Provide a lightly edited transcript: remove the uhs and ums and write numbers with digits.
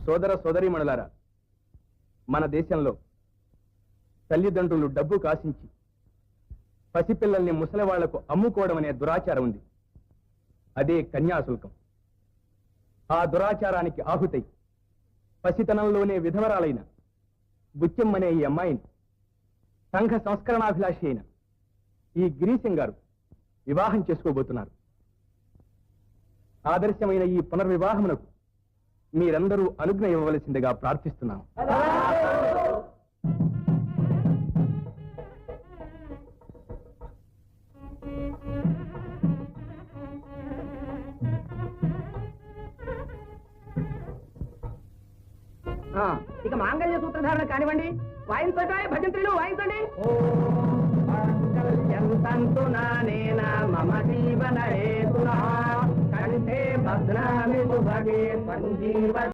సోదర సోదరీమణులారా, మన దేశంలో తల్లిదండ్రులు డబ్బు కాసించి పసిపిల్లల్ని ముసలివాళ్లకు అమ్ముకోవడం అనే దురాచారం ఉంది. అదే కన్యాశుల్కం. ఆ దురాచారానికి ఆహుతై పసితనంలోనే విధవరాలైన బుచ్చమ్మనే ఈ అమ్మాయిని సంఘ సంస్కరణాభిలాషి అయిన ఈ గిరీశం గారు వివాహం చేసుకోబోతున్నారు. ఆదర్శమైన ఈ పునర్వివాహమునకు మీరందరూ అనుజ్ఞ ఇవ్వవలసిందిగా ప్రార్థిస్తున్నాను. ఇక మాంగళ్య సూత్రధారణ కానివ్వండి. వాయించటా భజంత్రులు వాయించండి. మమ జీవన హేతునా కంఠే భద్రామి శుభగే సంజీవ